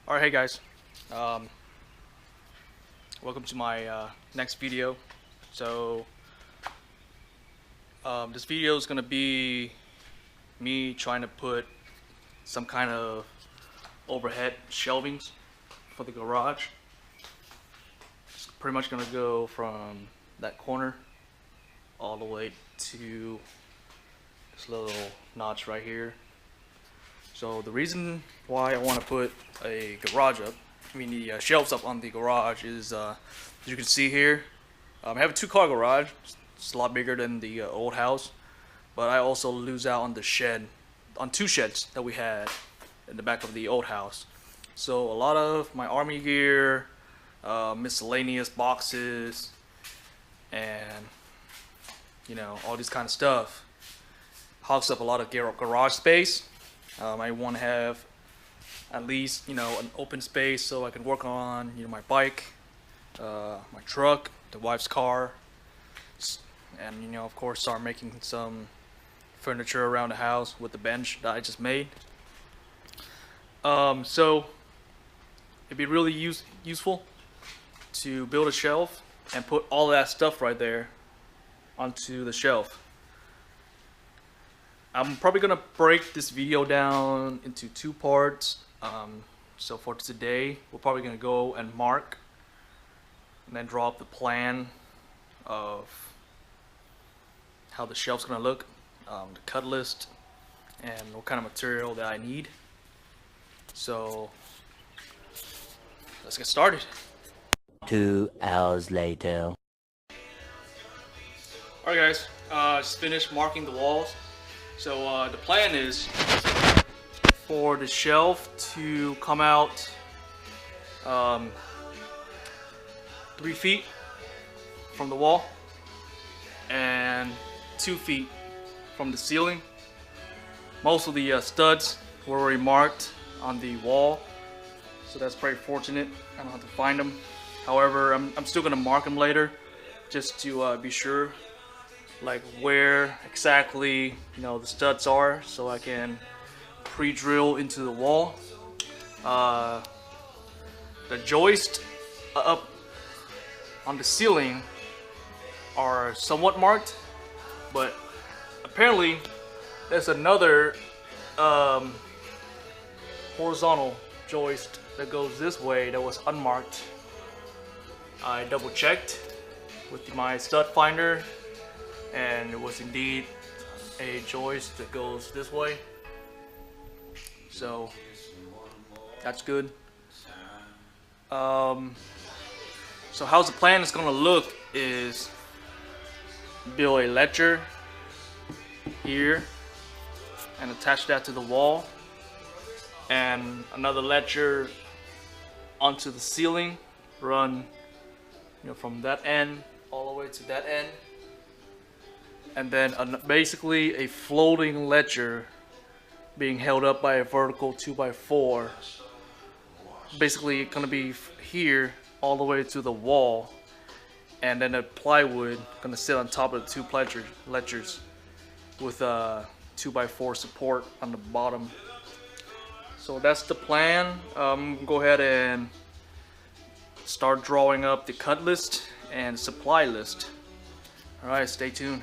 Alright, hey guys, um, welcome to my next video. So this video is gonna be me trying to put some kind of overhead shelvings for the garage. It's pretty much gonna go from that corner all the way to this little notch right here. So the reason why I want to put a garage up, the shelves up on the garage is, as you can see here, I have a 2-car garage. It's a lot bigger than the old house, but I also lose out on the shed, on 2 sheds that we had in the back of the old house. So a lot of my army gear, miscellaneous boxes, and all this kind of stuff hogs up a lot of garage space. I want to have at least an open space so I can work on my bike, my truck, the wife's car, and of course start making some furniture around the house with the bench that I just made. So it'd be really useful to build a shelf and put all that stuff right there onto the shelf. I'm probably gonna break this video down into 2 parts. So for today, we're probably gonna go and mark and then draw up the plan of how the shelf's gonna look, the cut list, and what kind of material that I need. So let's get started. 2 hours later. Alright guys, just finished marking the walls. So the plan is for the shelf to come out 3 feet from the wall and 2 feet from the ceiling. Most of the studs were already marked on the wall, so that's pretty fortunate. I don't have to find them. However, I'm still gonna mark them later just to be sure, like where exactly the studs are, so I can pre-drill into the wall. The joists up on the ceiling are somewhat marked, but apparently there's another horizontal joist that goes this way that was unmarked. I double checked with my stud finder, and it was indeed a joist that goes this way, so that's good. So how's the plan is gonna look is build a ledger here and attach that to the wall, and another ledger onto the ceiling, run from that end all the way to that end, and then basically a floating ledger being held up by a vertical 2x4. Basically gonna be here all the way to the wall, and then a plywood gonna sit on top of the 2 ledgers with a 2x4 support on the bottom. So that's the plan. Go ahead and start drawing up the cut list and supply list. Alright, stay tuned.